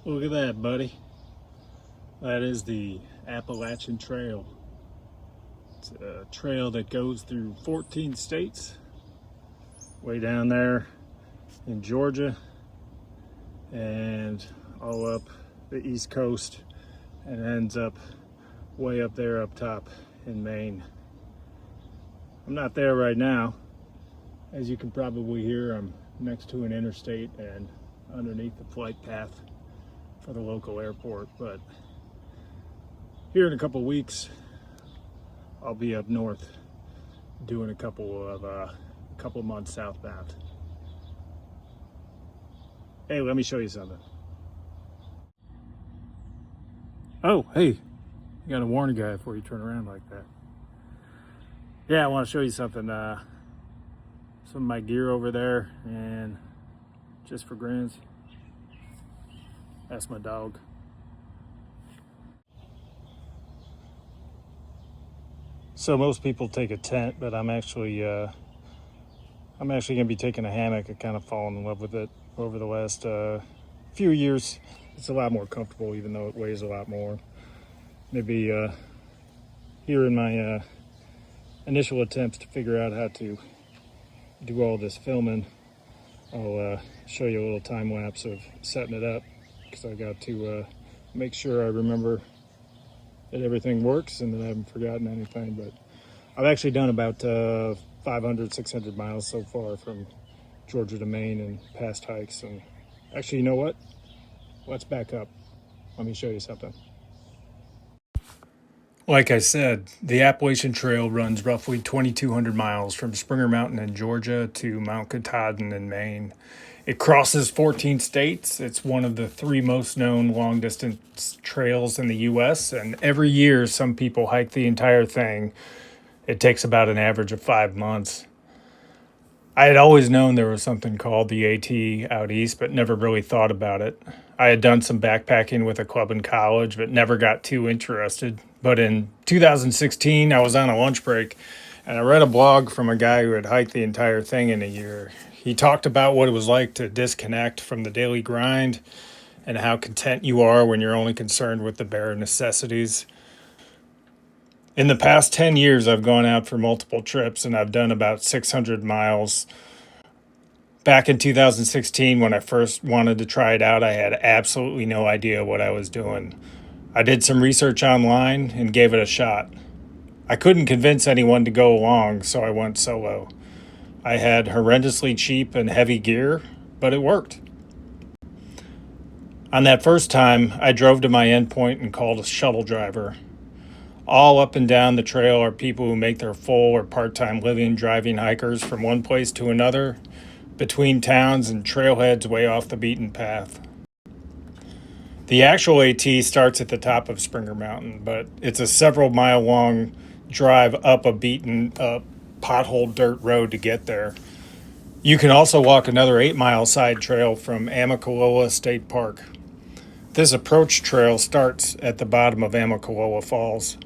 Look at that, buddy. That is the Appalachian Trail. It's a trail that goes through 14 states, way down there in Georgia and all up the East Coast, and ends up way up there up top in Maine. I'm not there right now. As you can probably hear, I'm next to an interstate and underneath the flight path for the local airport, but here in a couple weeks I'll be up north doing a couple months southbound. Hey, let me show you something. Oh, hey, you gotta warn a guy before you turn around like that. Yeah, I want to show you something. Some of my gear over there, and just for grins, that's my dog. So most people take a tent, but I'm actually gonna be taking a hammock. I kind of fallen in love with it over the last few years. It's a lot more comfortable, even though it weighs a lot more. Maybe here in my initial attempts to figure out how to do all this filming, I'll show you a little time lapse of setting it up, because I got to make sure I remember that everything works and that I haven't forgotten anything. But I've actually done about 500, 600 miles so far from Georgia to Maine and past hikes. And actually, you know what? Let's back up. Let me show you something. Like I said, the Appalachian Trail runs roughly 2,200 miles from Springer Mountain in Georgia to Mount Katahdin in Maine. It crosses 14 states. It's one of the 3 most known long-distance trails in the U.S., and every year some people hike the entire thing. It takes about an average of 5 months. I had always known there was something called the AT out east, but never really thought about it. I had done some backpacking with a club in college, but never got too interested. But in 2016, I was on a lunch break, and I read a blog from a guy who had hiked the entire thing in a year. He talked about what it was like to disconnect from the daily grind and how content you are when you're only concerned with the bare necessities. In the past 10 years, I've gone out for multiple trips, and I've done about 600 miles. Back in 2016, when I first wanted to try it out, I had absolutely no idea what I was doing. I did some research online and gave it a shot. I couldn't convince anyone to go along, so I went solo. I had horrendously cheap and heavy gear, but it worked. On that first time, I drove to my endpoint and called a shuttle driver. All up and down the trail are people who make their full or part-time living driving hikers from one place to another, between towns and trailheads way off the beaten path. The actual AT starts at the top of Springer Mountain, but it's a several mile long drive up a beaten pothole dirt road to get there. You can also walk another 8-mile side trail from Amicalola State Park. This approach trail starts at the bottom of Amicalola Falls.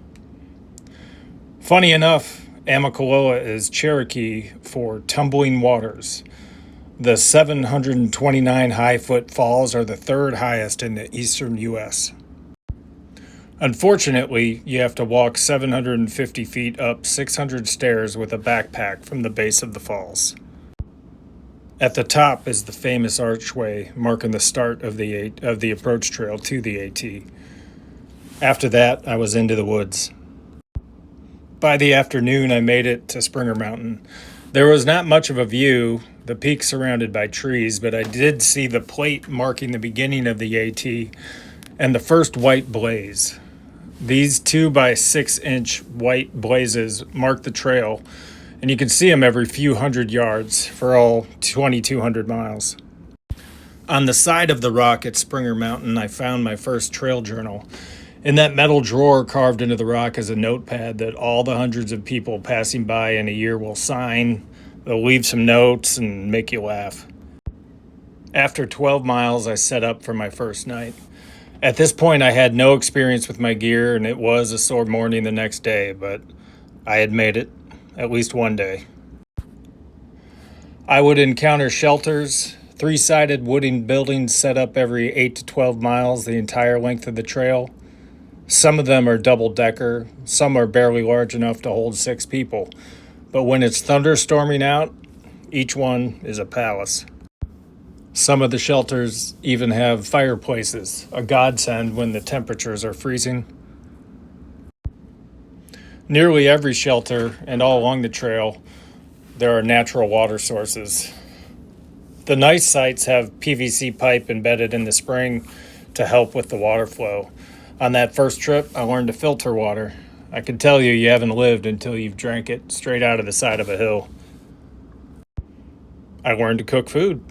Funny enough, Amicalola is Cherokee for tumbling waters. The 729 high-foot falls are the 3rd highest in the eastern U.S. Unfortunately, you have to walk 750 feet up 600 stairs with a backpack from the base of the falls. At the top is the famous archway marking the start of the approach trail to the AT. After that, I was into the woods. By the afternoon, I made it to Springer Mountain. There was not much of a view, the peak surrounded by trees, but I did see the plate marking the beginning of the AT and the first white blaze. These 2 by 6 inch white blazes mark the trail, and you can see them every few hundred yards for all 2,200 miles. On the side of the rock at Springer Mountain, I found my first trail journal. In that metal drawer carved into the rock is a notepad that all the hundreds of people passing by in a year will sign. They'll leave some notes and make you laugh. After 12 miles, I set up for my first night. At this point, I had no experience with my gear, and it was a sore morning the next day, but I had made it, at least one day. I would encounter shelters, three-sided wooden buildings set up every 8 to 12 miles the entire length of the trail. Some of them are double-decker, some are barely large enough to hold 6 people. But when it's thunderstorming out, each one is a palace. Some of the shelters even have fireplaces, a godsend when the temperatures are freezing. Nearly every shelter and all along the trail, there are natural water sources. The nice sites have PVC pipe embedded in the spring to help with the water flow. On that first trip, I learned to filter water. I can tell you haven't lived until you've drank it straight out of the side of a hill. I learned to cook food.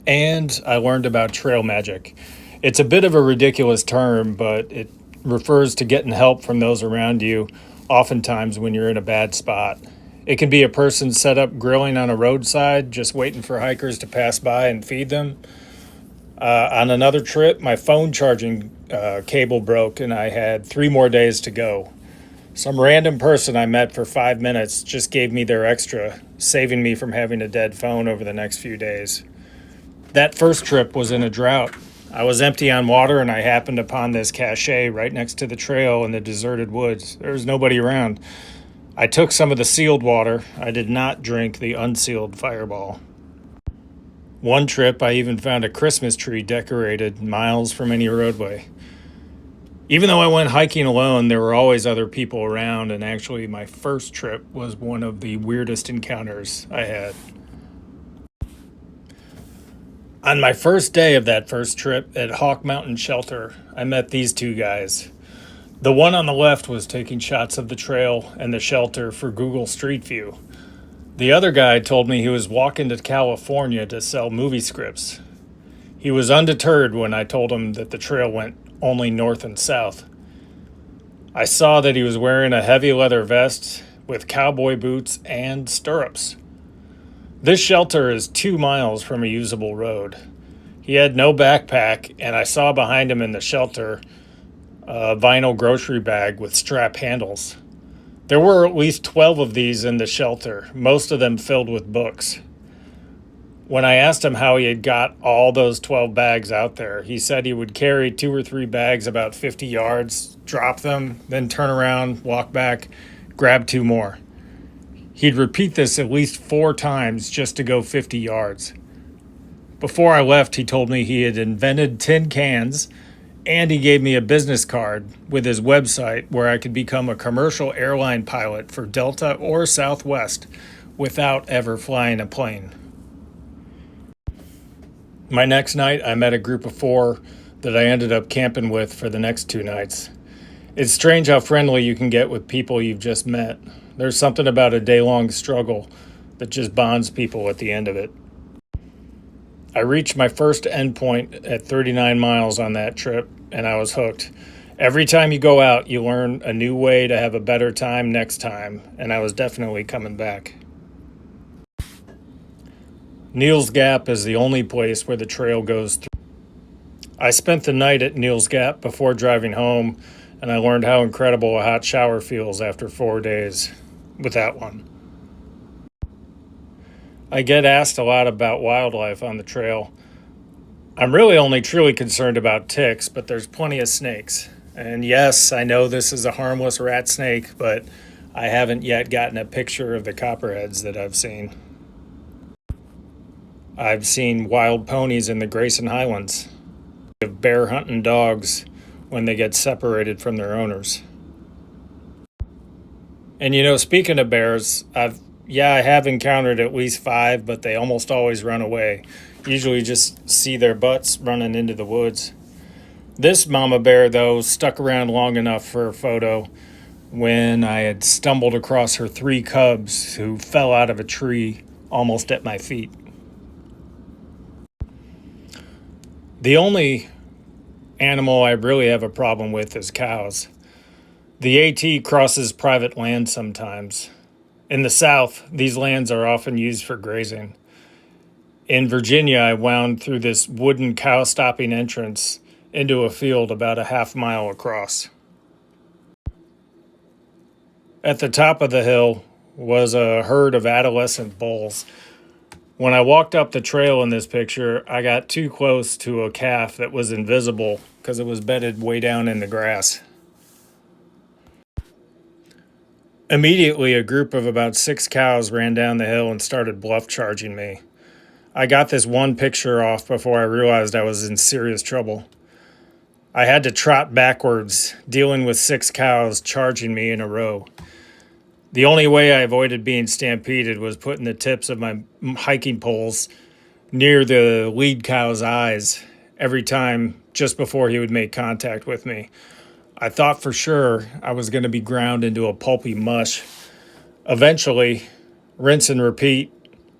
And I learned about trail magic. It's a bit of a ridiculous term, but it refers to getting help from those around you, oftentimes when you're in a bad spot. It can be a person set up grilling on a roadside, just waiting for hikers to pass by and feed them. On another trip, my phone charging cable broke and I had 3 more days to go. Some random person I met for 5 minutes just gave me their extra, saving me from having a dead phone over the next few days. That first trip was in a drought. I was empty on water and I happened upon this cache right next to the trail in the deserted woods. There was nobody around. I took some of the sealed water. I did not drink the unsealed Fireball. One trip, I even found a Christmas tree decorated miles from any roadway. Even though I went hiking alone, there were always other people around, and actually my first trip was one of the weirdest encounters I had. On my first day of that first trip at Hawk Mountain Shelter, I met these 2 guys. The one on the left was taking shots of the trail and the shelter for Google Street View. The other guy told me he was walking to California to sell movie scripts. He was undeterred when I told him that the trail went only north and south. I saw that he was wearing a heavy leather vest with cowboy boots and stirrups. This shelter is 2 miles from a usable road. He had no backpack, and I saw behind him in the shelter a vinyl grocery bag with strap handles. There were at least 12 of these in the shelter, most of them filled with books. When I asked him how he had got all those 12 bags out there, he said he would carry 2 or 3 bags about 50 yards, drop them, then turn around, walk back, grab 2 more. He'd repeat this at least 4 times just to go 50 yards. Before I left, he told me he had invented tin cans, and he gave me a business card with his website where I could become a commercial airline pilot for Delta or Southwest without ever flying a plane. My next night, I met a group of 4 that I ended up camping with for the next 2 nights. It's strange how friendly you can get with people you've just met. There's something about a day-long struggle that just bonds people at the end of it. I reached my first endpoint at 39 miles on that trip, and I was hooked. Every time you go out, you learn a new way to have a better time next time, and I was definitely coming back. Neal's Gap is the only place where the trail goes through. I spent the night at Neal's Gap before driving home, and I learned how incredible a hot shower feels after 4 days without one. I get asked a lot about wildlife on the trail. I'm really only truly concerned about ticks, but there's plenty of snakes. And yes, I know this is a harmless rat snake, but I haven't yet gotten a picture of the copperheads that I've seen. I've seen wild ponies in the Grayson Highlands. Of bear hunting dogs when they get separated from their owners. And speaking of bears, I have encountered at least 5, but they almost always run away. Usually just see their butts running into the woods. This mama bear, though, stuck around long enough for a photo when I had stumbled across her 3 cubs who fell out of a tree almost at my feet. The only animal I really have a problem with is cows. The AT crosses private land sometimes. In the South, these lands are often used for grazing. In Virginia, I wound through this wooden cow-stopping entrance into a field about a half-mile across. At the top of the hill was a herd of adolescent bulls. When I walked up the trail in this picture, I got too close to a calf that was invisible because it was bedded way down in the grass. Immediately, a group of about 6 cows ran down the hill and started bluff charging me. I got this one picture off before I realized I was in serious trouble. I had to trot backwards, dealing with 6 cows charging me in a row. The only way I avoided being stampeded was putting the tips of my hiking poles near the lead cow's eyes every time just before he would make contact with me. I thought for sure I was going to be ground into a pulpy mush. Eventually, rinse and repeat,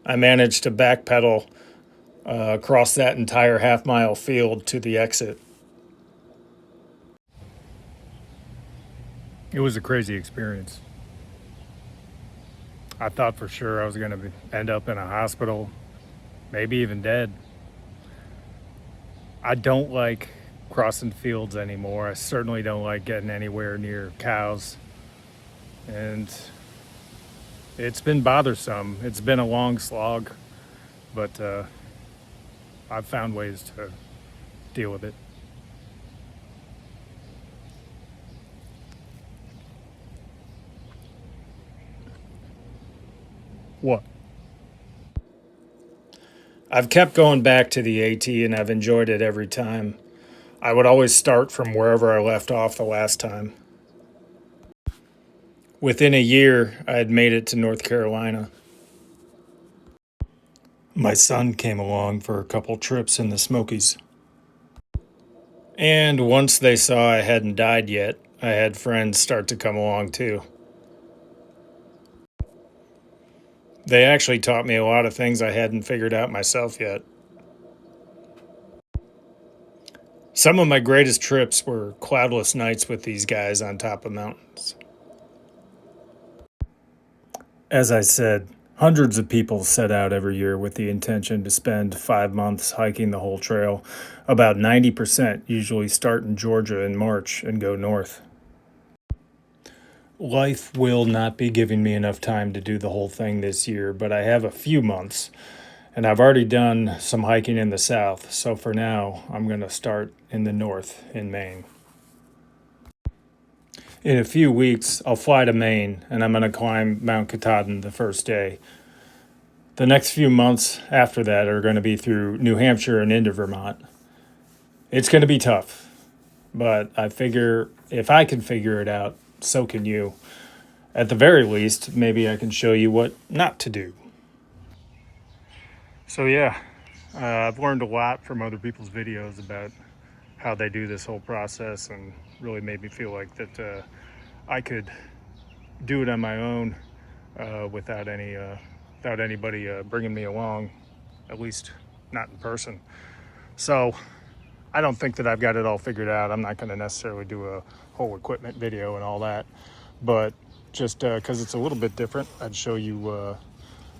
I managed to backpedal across that entire half-mile field to the exit. It was a crazy experience. I thought for sure I was going to end up in a hospital, maybe even dead. I don't like crossing fields anymore. I certainly don't like getting anywhere near cows. And it's been bothersome. It's been a long slog, but I've found ways to deal with it. What? I've kept going back to the AT and I've enjoyed it every time. I would always start from wherever I left off the last time. Within a year, I had made it to North Carolina. My son came along for a couple trips in the Smokies. And once they saw I hadn't died yet, I had friends start to come along too. They actually taught me a lot of things I hadn't figured out myself yet. Some of my greatest trips were cloudless nights with these guys on top of mountains. As I said, hundreds of people set out every year with the intention to spend 5 months hiking the whole trail. About 90% usually start in Georgia in March and go north. Life will not be giving me enough time to do the whole thing this year, but I have a few months, and I've already done some hiking in the south, so for now, I'm going to start in the north in Maine. In a few weeks, I'll fly to Maine, and I'm going to climb Mount Katahdin the first day. The next few months after that are going to be through New Hampshire and into Vermont. It's going to be tough, but I figure if I can figure it out, so can you. At the very least, maybe I can show you what not to do. So yeah, I've learned a lot from other people's videos about how they do this whole process, and really made me feel like that I could do it on my own without anybody bringing me along, at least not in person. So I don't think that I've got it all figured out. I'm not going to necessarily do a whole equipment video and all that, but just because it's a little bit different, I'd show you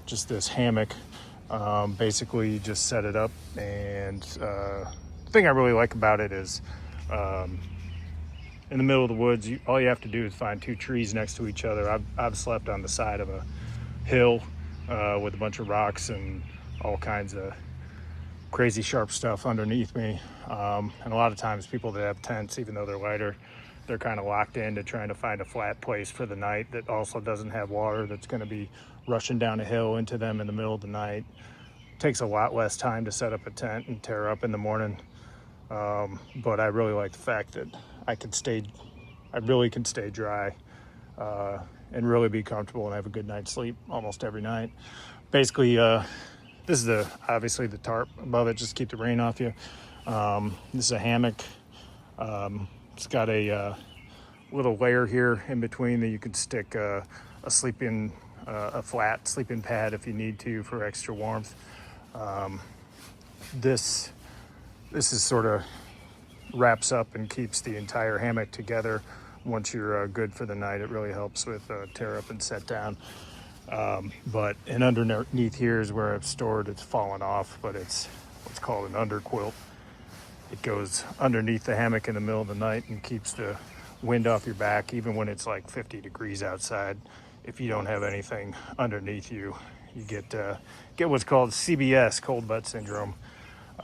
just this hammock. Basically, you just set it up, and the thing I really like about it is in the middle of the woods, all you have to do is find 2 trees next to each other. I've slept on the side of a hill with a bunch of rocks and all kinds of crazy sharp stuff underneath me. And a lot of times people that have tents, even though they're lighter, they're kind of locked into trying to find a flat place for the night that also doesn't have water that's going to be rushing down a hill into them in the middle of the night. It takes a lot less time to set up a tent and tear up in the morning. But I really like the fact that I really can stay dry and really be comfortable and have a good night's sleep almost every night. Basically, this is obviously the tarp above it, just to keep the rain off you. This is a hammock. It's got a little layer here in between that you could stick a flat sleeping pad if you need to for extra warmth. This is sort of wraps up and keeps the entire hammock together once you're good for the night. It really helps with tear up and set down. But underneath here is where I've stored. It's fallen off, but it's what's called an underquilt. It goes underneath the hammock in the middle of the night and keeps the wind off your back, even when it's like 50 degrees outside. If you don't have anything underneath you, you get what's called CBS, cold butt syndrome,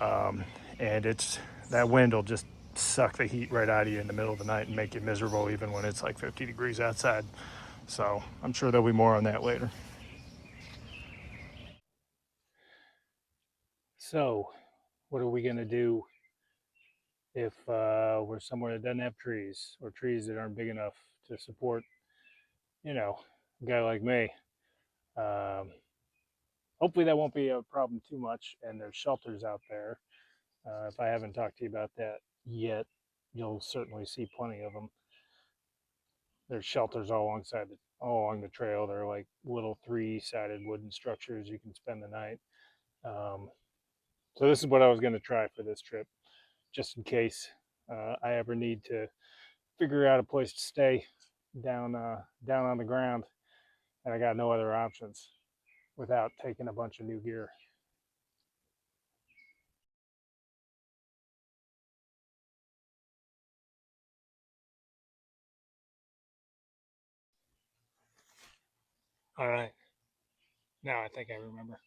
and it's that wind will just suck the heat right out of you in the middle of the night and make you miserable even when it's like 50 degrees outside. So I'm sure there'll be more on that later. So, what are we gonna do if we're somewhere that doesn't have trees or trees that aren't big enough to support, a guy like me? Um, Hopefully that won't be a problem too much, and there's shelters out there. If I haven't talked to you about that yet, you'll certainly see plenty of them. There's shelters all along the trail. They're like little three-sided wooden structures you can spend the night. Um, so this is what I was going to try for this trip, just in case I ever need to figure out a place to stay down on the ground, and I got no other options without taking a bunch of new gear. All right, now I think I remember.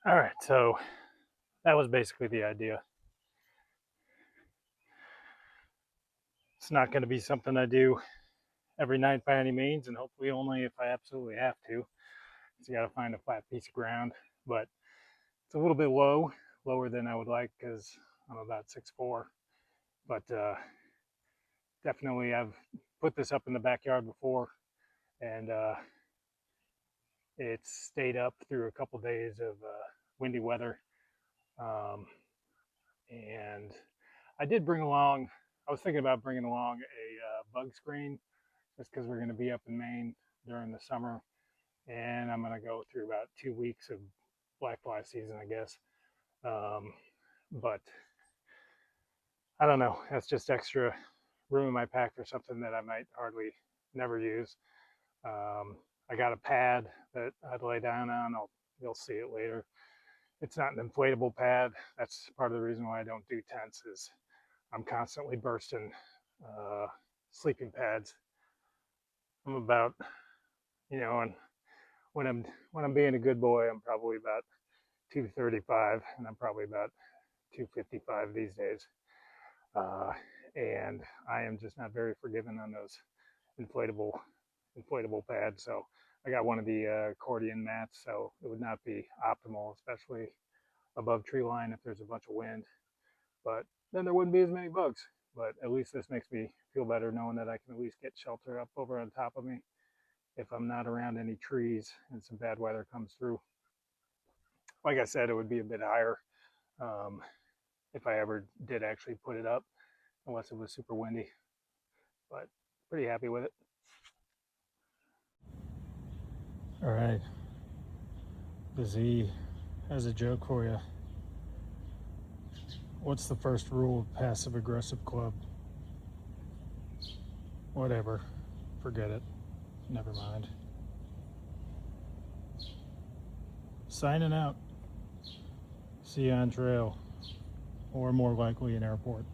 All right, so that was basically the idea. It's not going to be something I do every night by any means, and hopefully only if I absolutely have to. So you got to find a flat piece of ground, but it's a little bit lower than I would like because I'm about 6'4". But definitely, I've put this up in the backyard before, and it's stayed up through a couple days of windy weather. Um, and I did bring along. I was thinking about bringing along a bug screen just because we're going to be up in Maine during the summer, and I'm going to go through about 2 weeks of black fly season, I guess. But I don't know. That's just extra room in my pack for something that I might hardly never use. Um, I got a pad that I'd lay down on. You'll see it later. It's not an inflatable pad. That's part of the reason why I don't do tents. Is I'm constantly bursting uh, sleeping pads. I'm about, and when I'm being a good boy, I'm probably about 235, and I'm probably about 255 these days. Uh, and I am just not very forgiving on those inflatable inflatable pads. So I got one of the accordion mats, so it would not be optimal, especially above tree line if there's a bunch of wind. But then there wouldn't be as many bugs. But at least this makes me feel better knowing that I can at least get shelter up over on top of me if I'm not around any trees and some bad weather comes through. Like I said, it would be a bit higher um, if I ever did actually put it up, unless it was super windy. But pretty happy with it. All right. The Z has a joke for you. What's the first rule of passive aggressive club? Whatever. Forget it. Never mind. Signing out. See you on trail, or more likely an airport.